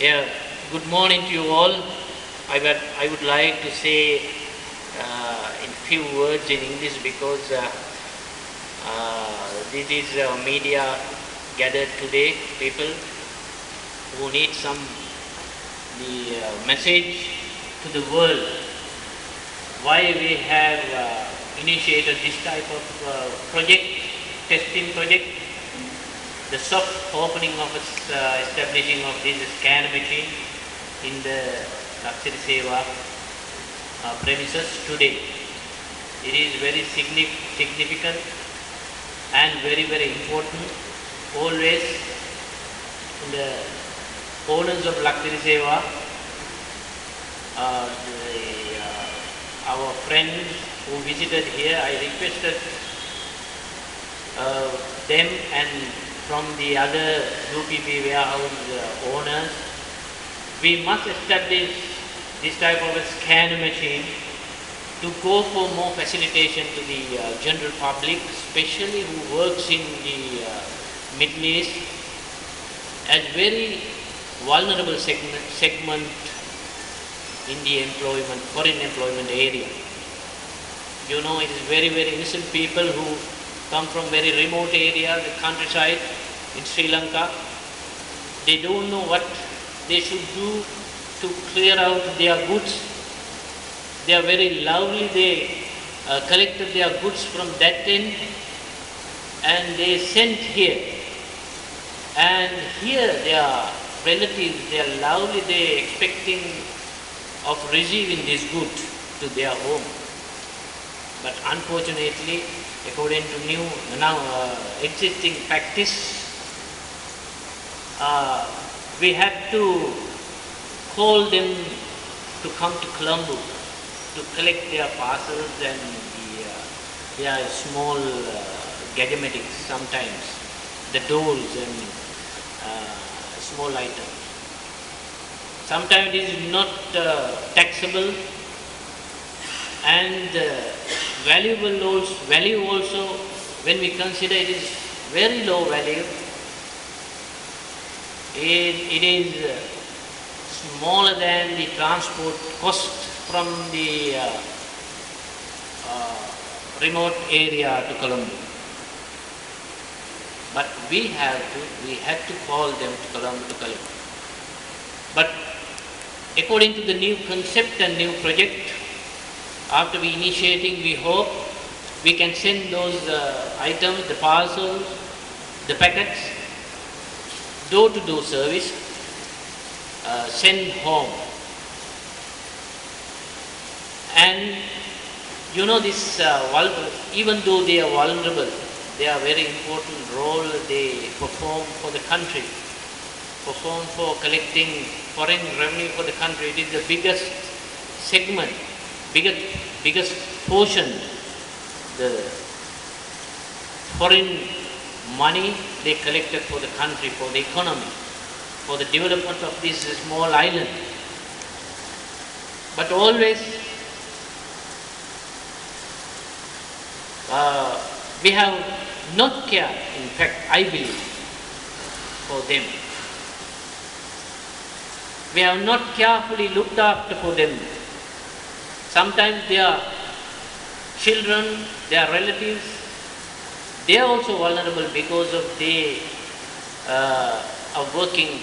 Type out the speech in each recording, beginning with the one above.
Yeah, good morning to you all. I would like to say in few words in English because this is media gathered today, people who need the message to the world why we have initiated this type of project, testing project, the soft opening of establishing of this scan machine in the Laksiri Seva premises today. It is very significant and very important. Always the owners of Laksiri Seva, our friends who visited here, I requested them and from the other UPP warehouse owners, we must establish this type of a scan machine to go for more facilitation to the general public, especially who works in the Middle East, as very vulnerable segment in the foreign employment area. You know, it is very innocent people who come from very remote area, the countryside in Sri Lanka. They don't know what they should do to clear out their goods. They are very lovely. They collected their goods from that end and they sent here. And here their relatives, they are lovely, they are expecting of receiving this good to their home. But unfortunately, according to now existing practice, we had to call them to come to Colombo to collect their parcels and their small gadgetics sometimes, the dolls and small items. Sometimes it is not taxable and value also, when we consider it is very low value, it is smaller than the transport cost from the remote area to Colombo. But we had to call them to Colombo to collect. But according to the new concept and new project, after we initiating, we hope we can send those items, the parcels, the packets, door-to-door service, send home. And you know this, even though they are vulnerable, they are very important role they perform for the country, perform for collecting foreign revenue for the country. It is the biggest segment, biggest portion, the foreign money they collected for the country, for the economy, for the development of this small island. But always we have not cared, in fact, I believe, for them. We have not carefully looked after for them. Sometimes their children, their relatives, they are also vulnerable because of they are working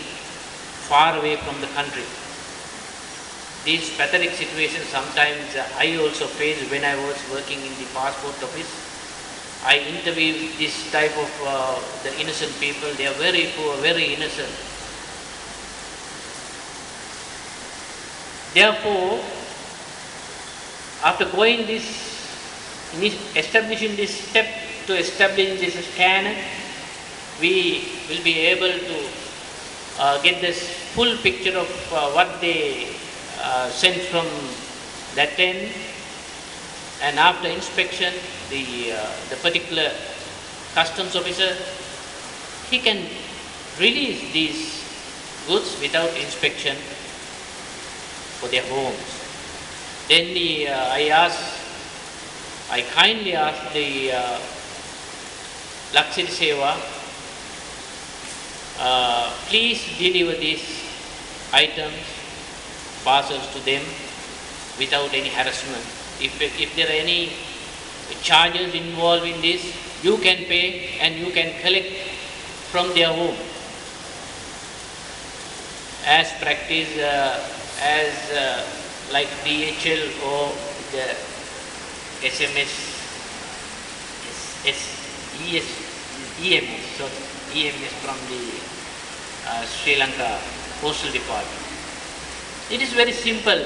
far away from the country. These pathetic situations sometimes I also faced when I was working in the passport office. I interviewed this type of the innocent people. They are very poor, very innocent. Therefore, after going establishing this step to establish this scanner, we will be able to get this full picture of what they sent from that end. And after inspection, the particular customs officer, he can release these goods without inspection for their homes. Then I kindly asked the Laksiri Seva, please deliver this items, parcels to them without any harassment. If there are any charges involved in this, you can pay and you can collect from their home. As practice, like DHL or the SMS, EMS, so EMS from the Sri Lanka Postal Department. It is very simple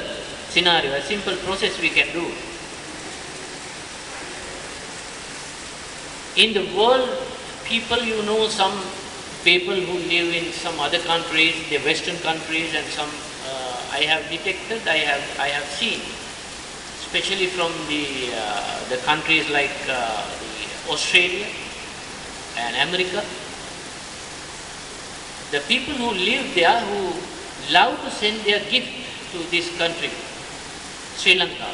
scenario, a simple process we can do. In the world, people, some people who live in some other countries, the Western countries, and some I have detected, I have seen, especially from the countries like Australia and America. The people who live there, who love to send their gift to this country, Sri Lanka,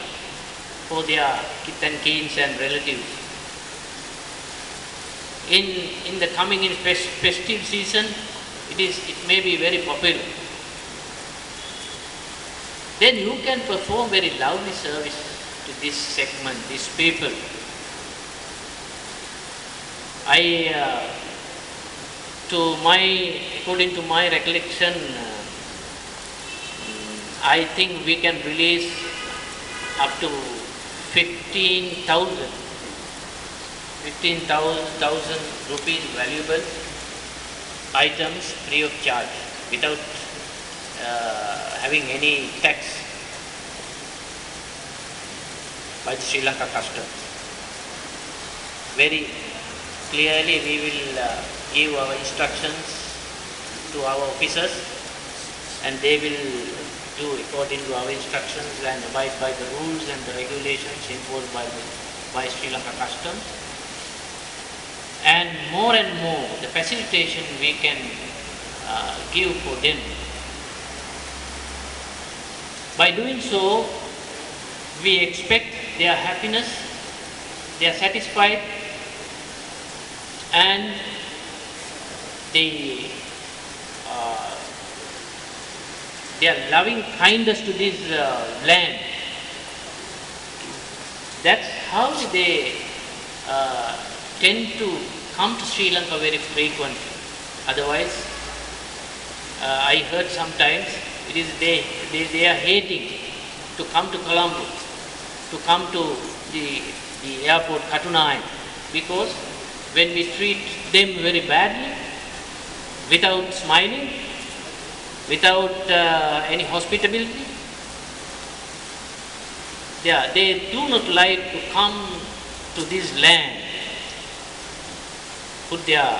for their kith and kins and relatives. In the coming in festive season, it may be very popular. Then you can perform very lovely service to this segment, these people. According to my recollection, I think we can release up to 15,000 rupees valuable items free of charge without having any tax by the Sri Lanka Customs. Very clearly we will give our instructions to our officers, and they will do according to our instructions and abide by the rules and the regulations imposed by Sri Lanka Customs. And more, the facilitation we can give for them. By doing so, we expect their happiness, they are satisfied, and their loving kindness to this land. That's how they tend to come to Sri Lanka very frequently. Otherwise, I heard sometimes it is they are hating to come to Colombo, to come to the airport Katunai, because when we treat them very badly, without smiling, without any hospitality, they do not like to come to this land, put their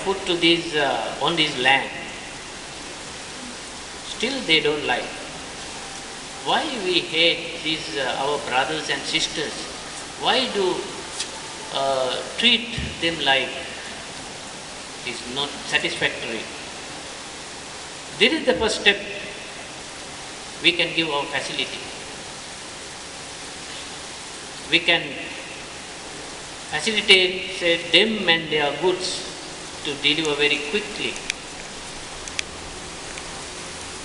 foot to this on this land. Still they don't like. Why we hate these our brothers and sisters? Why do treat them like it is not satisfactory? This is the first step. We can give our facility. We can facilitate them and their goods to deliver very quickly